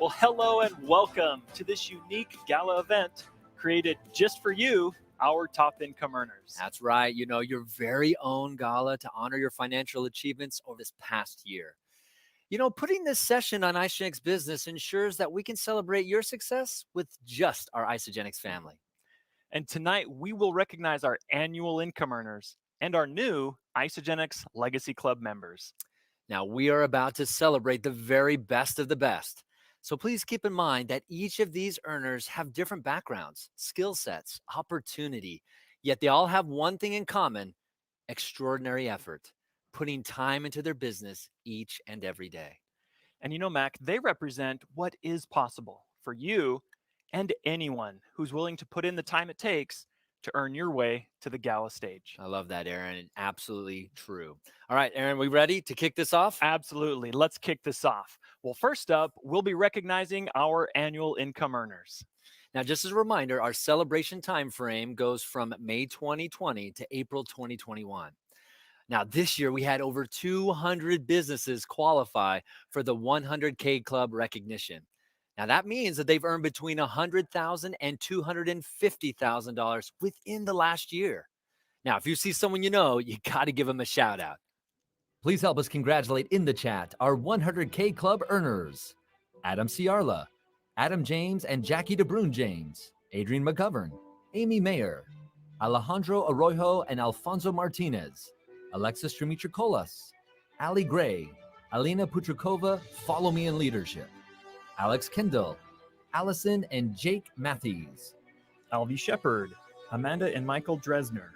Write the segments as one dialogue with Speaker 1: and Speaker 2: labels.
Speaker 1: Well, hello and welcome to this unique gala event created just for you, our top income earners.
Speaker 2: That's right. You know, your very own gala to honor your financial achievements over this past year. You know, putting this session on Isagenix Business ensures that we can celebrate your success with just our Isagenix family.
Speaker 1: And tonight we will recognize our annual income earners and our new Isagenix Legacy Club members.
Speaker 2: Now, we are about to celebrate the very best of the best. So please keep in mind that each of these earners have different backgrounds, skill sets, opportunity, yet they all have one thing in common: extraordinary effort, putting time into their business each and every day.
Speaker 1: And you know, Mac, they represent what is possible for you and anyone who's willing to put in the time it takes to earn your way to the gala stage.
Speaker 2: I love that, Aaron. Absolutely true. All right, Aaron, we ready to kick this off?
Speaker 1: Absolutely. Let's kick this off. Well, first up, we'll be recognizing our annual income earners.
Speaker 2: Now, just as a reminder, our celebration time frame goes from May 2020 to April 2021. Now, this year we had over 200 businesses qualify for the 100K Club recognition. Now, that means that they've earned between $100,000 and $250,000 within the last year. Now, if you see someone you know, you got to give them a shout out. Please help us congratulate in the chat our 100K Club earners: Adam Ciarla, Adam James and Jackie DeBrune James, Adrian McGovern, Amy Mayer, Alejandro Arroyo and Alfonso Martinez, Alexis Trimitracolas, Ali Gray, Alina Putrikova, Follow Me in Leadership, Alex Kendall, Allison and Jake Matthews,
Speaker 1: Alvy Shepard, Amanda and Michael Dresner,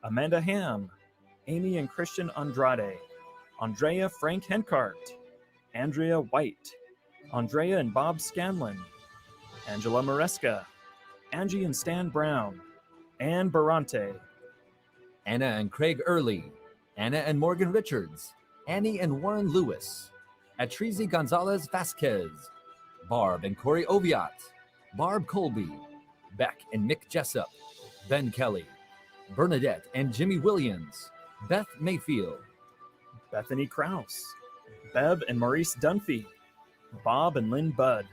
Speaker 1: Amanda Ham, Amy and Christian Andrade, Andrea Frank Henkart, Andrea White, Andrea and Bob Scanlon, Angela Maresca, Angie and Stan Brown, Ann Barante,
Speaker 2: Anna and Craig Early, Anna and Morgan Richards, Annie and Warren Lewis, Atrizi Gonzalez Vasquez, Barb and Corey Oviat, Barb Colby, Beck and Mick Jessup, Ben Kelly, Bernadette and Jimmy Williams, Beth Mayfield,
Speaker 1: Bethany Krause, Bev and Maurice Dunphy, Bob and Lynn Budd,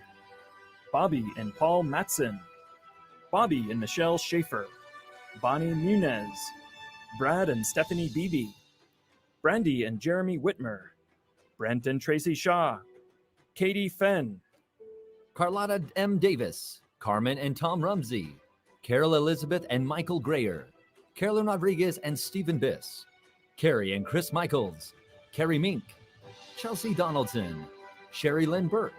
Speaker 1: Bobby and Paul Matson, Bobby and Michelle Schaefer, Bonnie Munez, Brad and Stephanie Beebe, Brandy and Jeremy Whitmer, Brent and Tracy Shaw, Katie Fenn,
Speaker 2: Carlotta M. Davis, Carmen and Tom Rumsey, Carol Elizabeth and Michael Grayer, Carolyn Rodriguez and Stephen Biss, Carrie and Chris Michaels, Carrie Mink, Chelsea Donaldson, Sherry Lynn Burke,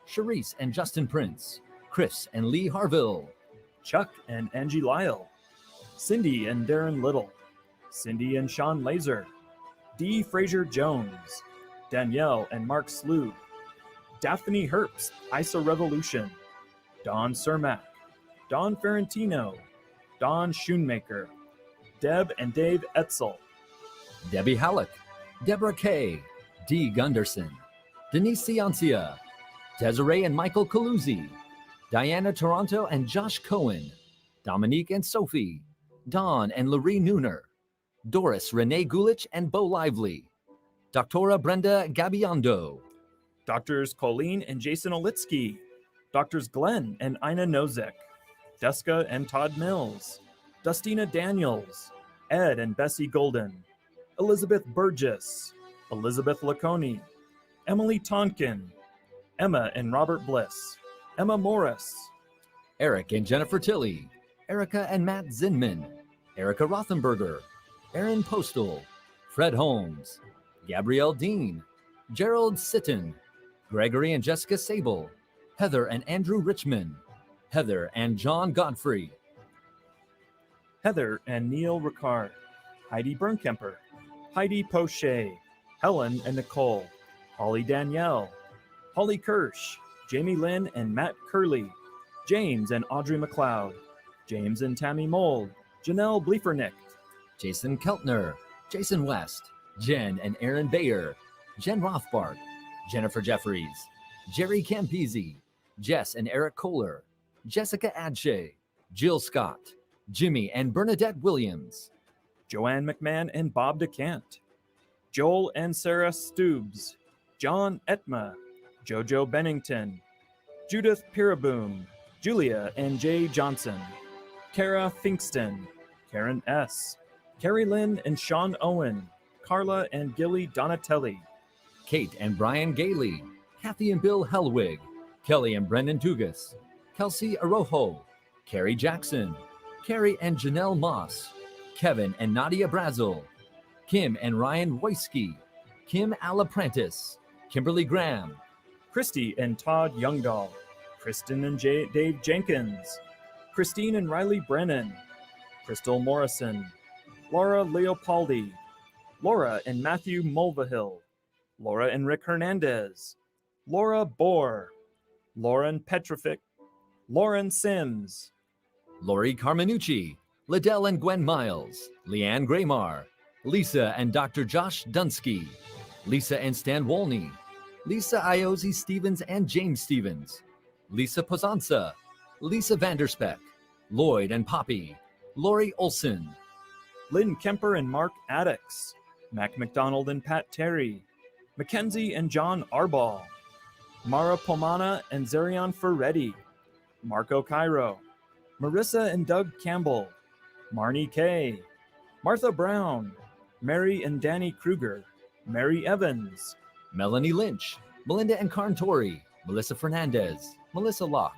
Speaker 2: Charisse and Justin Prince,
Speaker 3: Chris and Lee Harville,
Speaker 1: Chuck and Angie Lyle, Cindy and Darren Little, Cindy and Sean Laser, Dee Fraser Jones, Danielle and Mark Slew, Daphne Herbst, ISA Revolution, Don Cermak, Don Ferrantino, Don Schoonmaker, Deb and Dave Etzel,
Speaker 3: Debbie Halleck, Deborah Kay, Dee Gunderson, Denise Ciancia, Desiree and Michael Caluzzi, Diana Toronto and Josh Cohen, Dominique and Sophie, Dawn and Laree Nooner, Doris Renee Gulich and Bo Lively, Dr. Brenda Gabiondo,
Speaker 1: Doctors Colleen and Jason Olitsky, Doctors Glenn and Ina Nozek, Deska and Todd Mills, Dustina Daniels, Ed and Bessie Golden, Elizabeth Burgess, Elizabeth Laconi, Emily Tonkin, Emma and Robert Bliss, Emma Morris,
Speaker 3: Eric and Jennifer Tilley, Erica and Matt Zinman, Erica Rothenberger, Aaron Postal, Fred Holmes, Gabrielle Dean, Gerald Sitton, Gregory and Jessica Sable, Heather and Andrew Richmond, Heather and John Godfrey,
Speaker 1: Heather and Neil Ricard, Heidi Bernkemper, Heidi Poche, Helen and Nicole, Holly Danielle, Holly Kirsch, Jamie Lynn and Matt Curley, James and Audrey McLeod, James and Tammy Mold, Janelle Bliefernick,
Speaker 3: Jason Keltner, Jason West, Jen and Aaron Bayer, Jen Rothbard, Jennifer Jeffries, Jerry Campisi, Jess and Eric Kohler, Jessica Adshay, Jill Scott, Jimmy and Bernadette Williams,
Speaker 1: Joanne McMahon and Bob DeCant, Joel and Sarah Stubbs, John Etma, Jojo Bennington, Judith Piraboom, Julia and Jay Johnson, Kara Finkston, Karen S., Carrie Lynn and Sean Owen, Carla and Gilly Donatelli,
Speaker 3: Kate and Brian Gailey, Kathy and Bill Hellwig, Kelly and Brendan Dugas, Kelsey Arojo, Carrie Jackson, Carrie and Janelle Moss, Kevin and Nadia Brazel, Kim and Ryan Woisky, Kim Alaprantis, Kimberly Graham,
Speaker 1: Christy and Todd Youngdahl, Kristen and Dave Jenkins, Christine and Riley Brennan, Crystal Morrison, Laura Leopoldi, Laura and Matthew Mulvihill, Laura and Rick Hernandez, Laura Bohr, Lauren Petrovic, Lauren Sims,
Speaker 3: Lori Carmenucci, Liddell and Gwen Miles, Leanne Graymar, Lisa and Dr. Josh Dunsky, Lisa and Stan Wolney, Lisa Iozzi Stevens and James Stevens, Lisa Pozanza, Lisa Vanderspeck, Lloyd and Poppy, Lori Olson,
Speaker 1: Lynn Kemper and Mark Addix, Mac McDonald and Pat Terry, Mackenzie and John Arball, Mara Pomana and Zarion Ferretti, Marco Cairo, Marissa and Doug Campbell, Marnie Kay, Martha Brown, Mary and Danny Kruger, Mary Evans,
Speaker 3: Melanie Lynch, Melinda and Karn Torrey, Melissa Fernandez, Melissa Locke,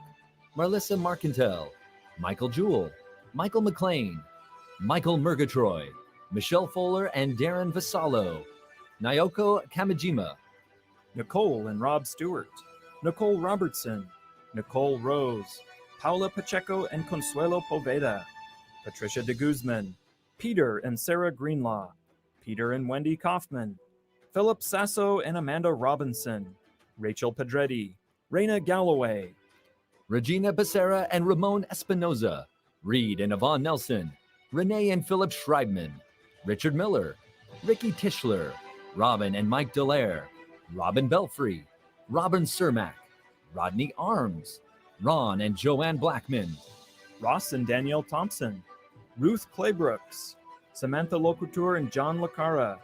Speaker 3: Marlissa Marcantel, Michael Jewell, Michael McLean, Michael Murgatroyd, Michelle Fuller and Darren Vassallo, Nyoko Kamijima,
Speaker 1: Nicole and Rob Stewart, Nicole Robertson, Nicole Rose, Paula Pacheco and Consuelo Poveda, Patricia de Guzman, Peter and Sarah Greenlaw, Peter and Wendy Kaufman, Philip Sasso and Amanda Robinson, Rachel Pedretti, Raina Galloway,
Speaker 3: Regina Becerra and Ramon Espinoza, Reed and Yvonne Nelson, Renee and Philip Schreibman, Richard Miller, Ricky Tischler, Robin and Mike Dallaire, Robin Belfry, Robin Cermak, Rodney Arms, Ron and Joanne Blackman,
Speaker 1: Ross and Danielle Thompson, Ruth Claybrooks, Samantha Locutor and John Lacara,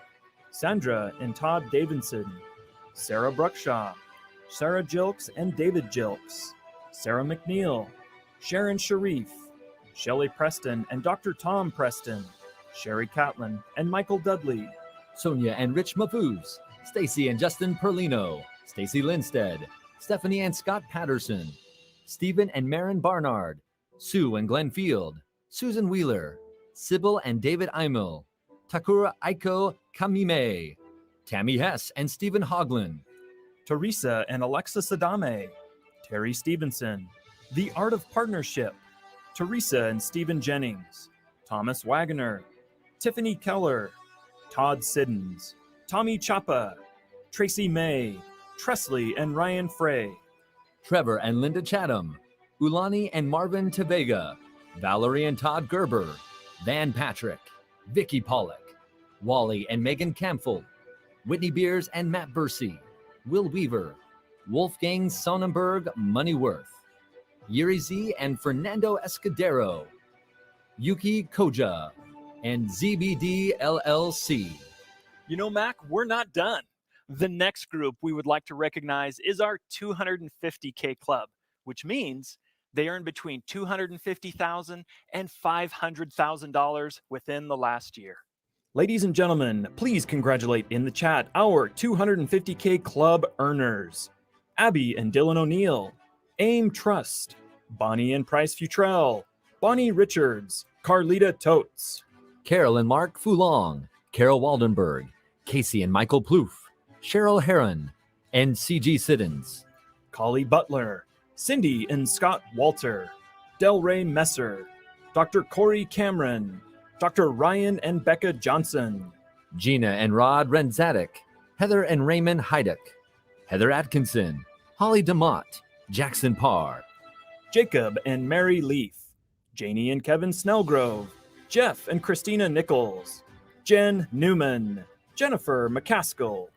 Speaker 1: Sandra and Todd Davidson, Sarah Bruckshaw, Sarah Jilks and David Jilks, Sarah McNeil, Sharon Sharif, Shelley Preston and Dr. Tom Preston, Sherry Catlin and Michael Dudley,
Speaker 3: Sonia and Rich Mafuz, Stacy and Justin Perlino, Stacy Lindstead, Stephanie and Scott Patterson, Stephen and Marin Barnard, Sue and Glenn Field, Susan Wheeler, Sybil and David Eimel, Takura Aiko Kamime, Tammy Hess and Stephen Hoglin,
Speaker 1: Teresa and Alexa Sadame, Terry Stevenson, The Art of Partnership, Teresa and Stephen Jennings, Thomas Wagner, Tiffany Keller, Todd Siddons, Tommy Chapa, Tracy May, Tresley and Ryan Frey,
Speaker 3: Trevor and Linda Chatham, Ulani and Marvin Tavega, Valerie and Todd Gerber, Van Patrick, Vicky Pollock, Wally and Megan Campfel, Whitney Beers and Matt Bursey, Will Weaver, Wolfgang Sonnenberg Moneyworth, Yuri Z and Fernando Escudero, Yuki Koja, and ZBD LLC.
Speaker 1: You know, Mac, we're not done. The next group we would like to recognize is our 250K Club, which means they earned between $250,000 and $500,000 within the last year. Ladies and gentlemen, please congratulate in the chat our 250K Club earners. Abby and Dylan O'Neill, AIM Trust, Bonnie and Price Futrell, Bonnie Richards, Carlita Totes,
Speaker 3: Carol and Mark Fulong, Carol Waldenberg, Casey and Michael Plouffe, Cheryl Heron, and CG Siddons,
Speaker 1: Collie Butler, Cindy and Scott Walter, Delray Messer, Dr. Corey Cameron, Dr. Ryan and Becca Johnson,
Speaker 3: Gina and Rod Renzadik, Heather and Raymond Heiduck, Heather Atkinson, Holly DeMott, Jackson Parr,
Speaker 1: Jacob and Mary Leaf, Janie and Kevin Snellgrove, Jeff and Christina Nichols, Jen Newman, Jennifer McCaskill,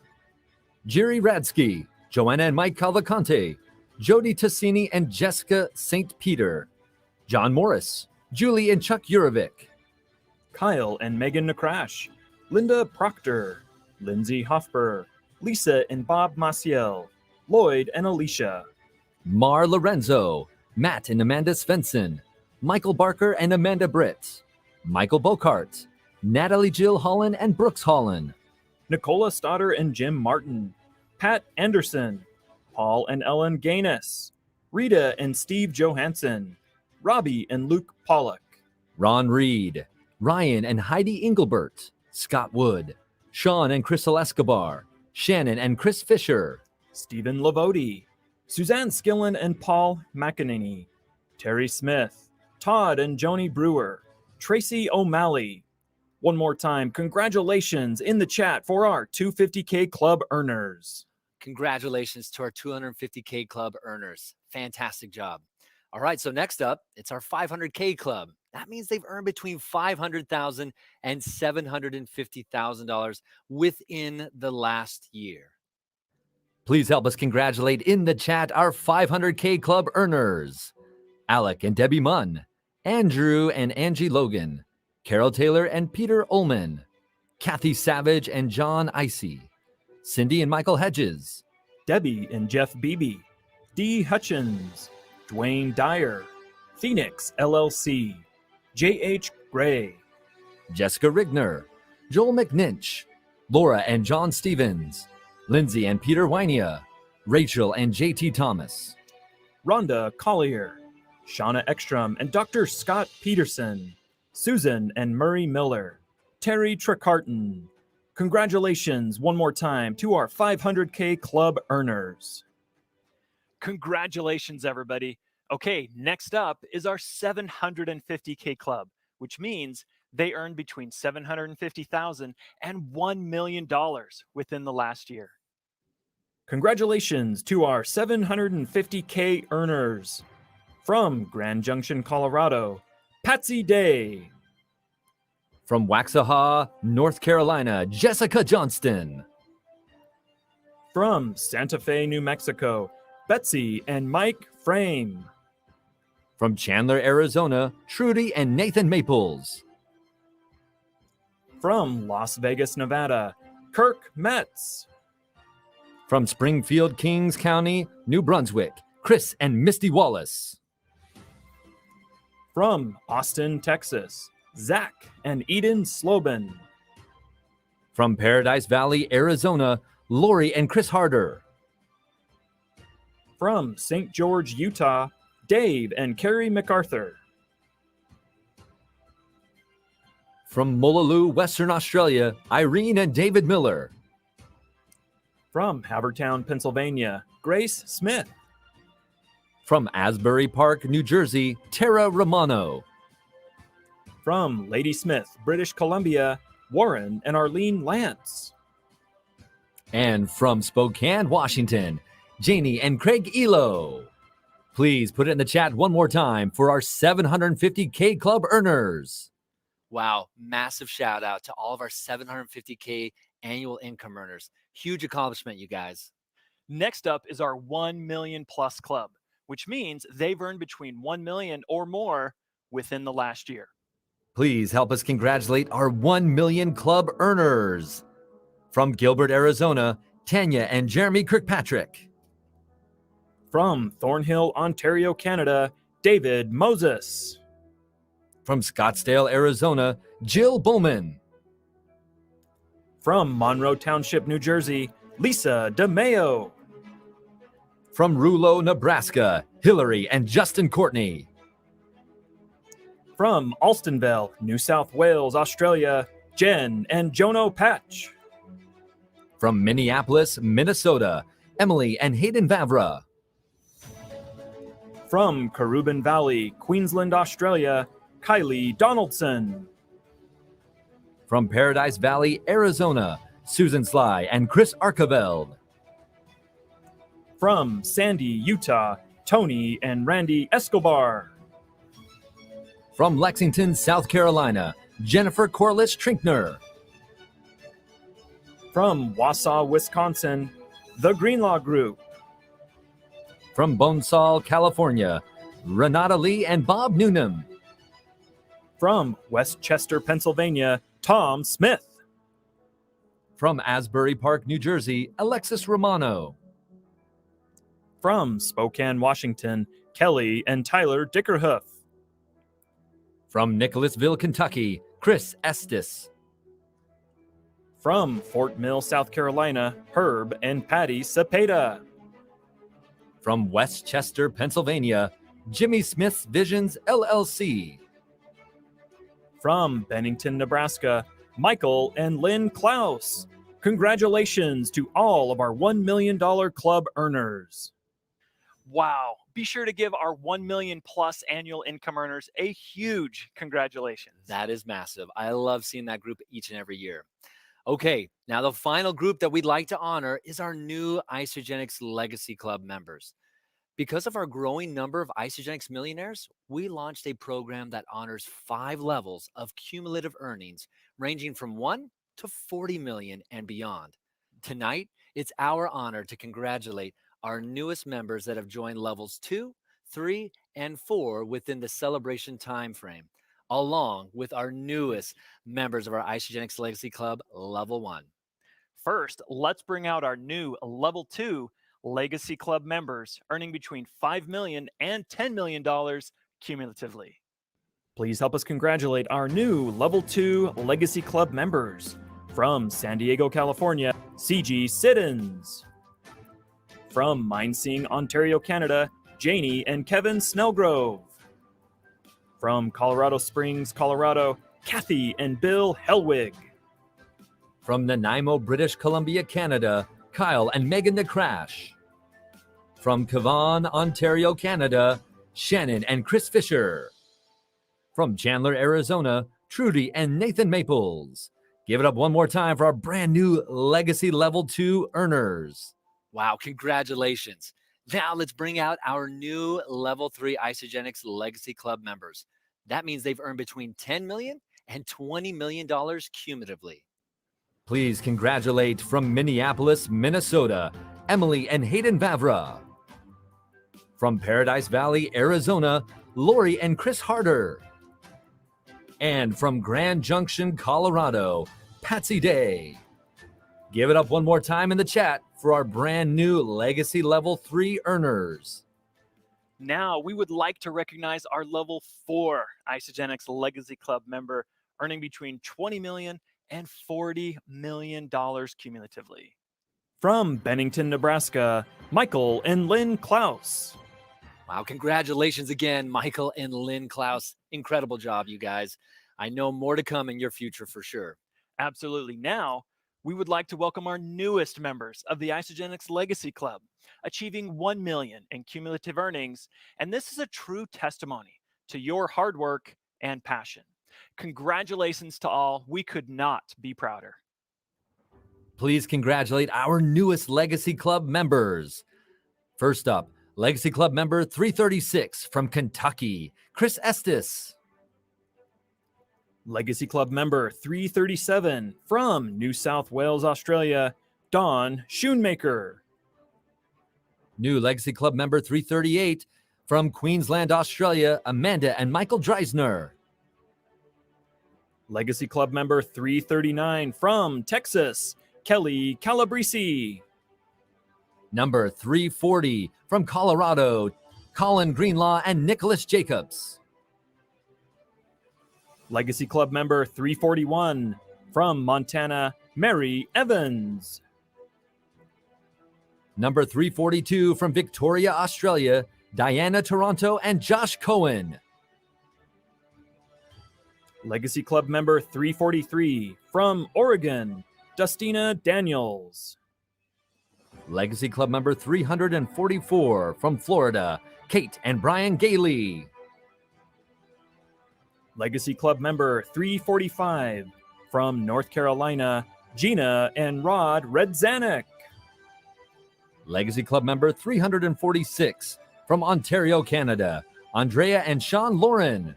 Speaker 3: Jerry Radsky, Joanna and Mike Calvacante, Jody Tassini and Jessica St. Peter, John Morris, Julie and Chuck Urovic,
Speaker 1: Kyle and Megan Nakrash, Linda Proctor, Lindsay Hoffer, Lisa and Bob Maciel, Lloyd and Alicia,
Speaker 3: Mar Lorenzo, Matt and Amanda Svensson, Michael Barker and Amanda Britt, Michael Bocart, Natalie Jill Holland and Brooks Holland,
Speaker 1: Nicola Stoddard and Jim Martin, Pat Anderson, Paul and Ellen Gaines, Rita and Steve Johansson, Robbie and Luke Pollock,
Speaker 3: Ron Reed, Ryan and Heidi Engelbert, Scott Wood, Sean and Crystal Escobar, Shannon and Chris Fisher,
Speaker 1: Stephen Lavodi, Suzanne Skillen and Paul McEnany, Terry Smith, Todd and Joni Brewer, Tracy O'Malley. One more time, congratulations in the chat for our 250K Club earners.
Speaker 2: Congratulations to our 250K Club earners. Fantastic job. All right, so next up, it's our 500K Club. That means they've earned between $500,000 and $750,000 within the last year.
Speaker 3: Please help us congratulate in the chat our 500K Club earners. Alec and Debbie Munn, Andrew and Angie Logan, Carol Taylor and Peter Ullman, Kathy Savage and John Icy, Cindy and Michael Hedges,
Speaker 1: Debbie and Jeff Beebe, Dee Hutchins, Dwayne Dyer, Phoenix LLC, J.H. Gray,
Speaker 3: Jessica Rigner, Joel McNinch, Laura and John Stevens, Lindsay and Peter Wynia, Rachel and J.T. Thomas,
Speaker 1: Rhonda Collier, Shauna Ekstrom and Dr. Scott Peterson, Susan and Murray Miller, Terry Trecarton. Congratulations one more time to our 500K Club earners. Congratulations, everybody. Okay, next up is our 750K Club, which means they earned between $750,000 and $1 million within the last year. Congratulations to our 750K earners. From Grand Junction, Colorado, Patsy Day.
Speaker 3: from Waxahachie, North Carolina, Jessica Johnston,
Speaker 1: From Santa Fe, New Mexico, Betsy and Mike Frame.
Speaker 3: from Chandler, Arizona, Trudy and Nathan Maples,
Speaker 1: From Las Vegas, Nevada, Kirk Metz.
Speaker 3: from Springfield, Kings County, New Brunswick, Chris and Misty Wallace,
Speaker 1: From Austin, Texas, Zach and Eden Slobin.
Speaker 3: from Paradise Valley, Arizona, Lori and Chris Harder,
Speaker 1: From St. George, Utah, Dave and Carrie MacArthur.
Speaker 3: from Mullaloo, Western Australia, Irene and David Miller,
Speaker 1: From Havertown, Pennsylvania, Grace Smith.
Speaker 3: From Asbury Park, New Jersey, Tara Romano.
Speaker 1: From Ladysmith, British Columbia, Warren and Arlene Lance.
Speaker 3: And from Spokane, Washington, Janie and Craig Elo. Please put it in the chat one more time for our 750K Club earners.
Speaker 2: Wow, massive shout out to all of our 750K annual income earners. Huge accomplishment, you guys.
Speaker 1: Next up is our 1 million plus club, which means they've earned between 1 million or more within the last year.
Speaker 3: Please help us congratulate our 1 million club earners. From Gilbert, Arizona, Tanya and Jeremy Kirkpatrick.
Speaker 1: From Thornhill, Ontario, Canada, David Moses.
Speaker 3: From Scottsdale, Arizona, Jill Bowman.
Speaker 1: From Monroe Township, New Jersey, Lisa DeMayo.
Speaker 3: From Rulo, Nebraska, Hillary and Justin Courtney.
Speaker 1: From Alstonville, New South Wales, Australia, Jen and Jono Patch.
Speaker 3: From Minneapolis, Minnesota, Emily and Hayden Vavra.
Speaker 1: From Carubin Valley, Queensland, Australia, Kylie Donaldson.
Speaker 3: From Paradise Valley, Arizona, Susan Sly and Chris Arkaveld.
Speaker 1: From Sandy, Utah, Tony and Randy Escobar.
Speaker 3: From Lexington, South Carolina, Jennifer Corliss Trinkner.
Speaker 1: From Wausau, Wisconsin, The Greenlaw Group.
Speaker 3: From Bonesall, California, Renata Lee and Bob Newnham.
Speaker 1: From Westchester, Pennsylvania, Tom Smith.
Speaker 3: From Asbury Park, New Jersey, Alexis Romano.
Speaker 1: From Spokane, Washington, Kelly and Tyler Dickerhoof.
Speaker 3: From Nicholasville, Kentucky, Chris Estes.
Speaker 1: From Fort Mill, South Carolina, Herb and Patty Cepeda.
Speaker 3: From Westchester, Pennsylvania, Jimmy Smith's Visions, LLC.
Speaker 1: From Bennington, Nebraska, Michael and Lynn Klaus. Congratulations to all of our $1 million club earners. Wow. Be sure to give our 1 million plus annual income earners a huge congratulations.
Speaker 2: That is massive. I love seeing that group each and every year. Okay, now the final group that we'd like to honor is our new Isagenix Legacy Club members. Because of our growing number of Isagenix millionaires, we launched a program that honors 5 levels of cumulative earnings ranging from 1 to 40 million and beyond. Tonight, it's our honor to congratulate our newest members that have joined levels 2, 3, and 4 within the celebration time frame, along with our newest members of our Isagenix Legacy Club, Level 1.
Speaker 1: First, let's bring out our new Level 2 Legacy Club members, earning between $5 million and $10 million cumulatively. Please help us congratulate our new Level 2 Legacy Club members. From San Diego, California, CG Siddons. From Minesing, Ontario, Canada, Janie and Kevin Snellgrove. From Colorado Springs, Colorado, Kathy and Bill Helwig.
Speaker 3: From Nanaimo, British Columbia, Canada, Kyle and Megan DeCrash. From Cavan, Ontario, Canada, Shannon and Chris Fisher. From Chandler, Arizona, Trudy and Nathan Maples. Give it up one more time for our brand new Legacy Level 2 earners.
Speaker 2: Wow, congratulations. Now let's bring out our new Level 3 Isagenix Legacy Club members. That means they've earned between $10 million and $20 million cumulatively.
Speaker 3: Please congratulate from Minneapolis, Minnesota, Emily and Hayden Vavra. From Paradise Valley, Arizona, Lori and Chris Harder. And from Grand Junction, Colorado, Patsy Day. Give it up one more time in the chat for our brand new Legacy Level 3 earners.
Speaker 1: Now, we would like to recognize our Level 4 Isagenix Legacy Club member, earning between $20 million and $40 million cumulatively. From Bennington, Nebraska, Michael and Lynn Klaus.
Speaker 2: Wow, congratulations again, Michael and Lynn Klaus. Incredible job, you guys. I know more to come in your future for sure.
Speaker 1: Absolutely. Now, We would like to welcome our newest members of the Isagenix Legacy Club, achieving 1 million in cumulative earnings, and this is a true testimony to your hard work and passion. Congratulations to all. We could not be prouder.
Speaker 3: Please congratulate our newest Legacy Club members. First up, Legacy Club member 336 from Kentucky, Chris Estes.
Speaker 1: Legacy Club member 337 from New South Wales, Australia, Dawn Schoonmaker.
Speaker 3: New Legacy Club member 338 from Queensland, Australia, Amanda and Michael Dreisner.
Speaker 1: Legacy Club member 339 from Texas, Kelly Calabrese.
Speaker 3: Number 340 from Colorado, Colin Greenlaw and Nicholas Jacobs.
Speaker 1: Legacy Club member 341 from Montana, Mary Evans.
Speaker 3: Number 342 from Victoria, Australia, Diana Toronto and Josh Cohen.
Speaker 1: Legacy Club member 343 from Oregon, Dustina Daniels.
Speaker 3: Legacy Club member 344 from Florida, Kate and Brian Gailey.
Speaker 1: Legacy Club member 345 from North Carolina, Gina and Rod Redzanek.
Speaker 3: Legacy Club member 346 from Ontario, Canada, Andrea and Sean Lauren.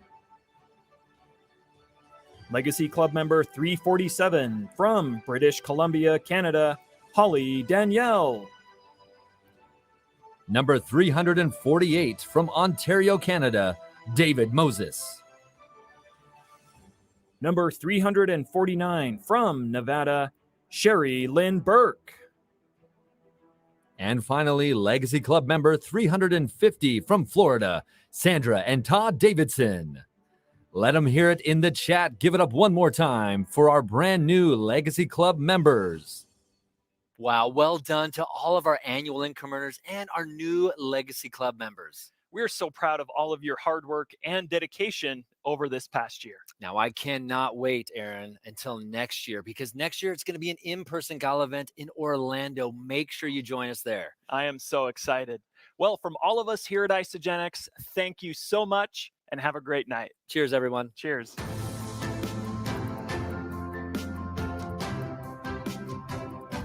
Speaker 1: Legacy Club member 347 from British Columbia, Canada, Holly Danielle.
Speaker 3: Number 348 from Ontario, Canada, David Moses.
Speaker 1: Number 349 from Nevada, Sherry Lynn Burke.
Speaker 3: And finally, Legacy Club member 350 from Florida, Sandra and Todd Davidson. Let them hear it in the chat. Give it up one more time for our brand new Legacy Club members.
Speaker 2: Wow, well done to all of our annual income earners and our new Legacy Club members.
Speaker 1: We're so proud of all of your hard work and dedication over this past year.
Speaker 2: Now, I cannot wait, Aaron, until next year, because next year it's going to be an in-person gala event in Orlando. Make sure you join us there.
Speaker 1: I am so excited. Well, from all of us here at Isagenix, thank you so much and have a great night.
Speaker 2: Cheers, everyone.
Speaker 1: Cheers.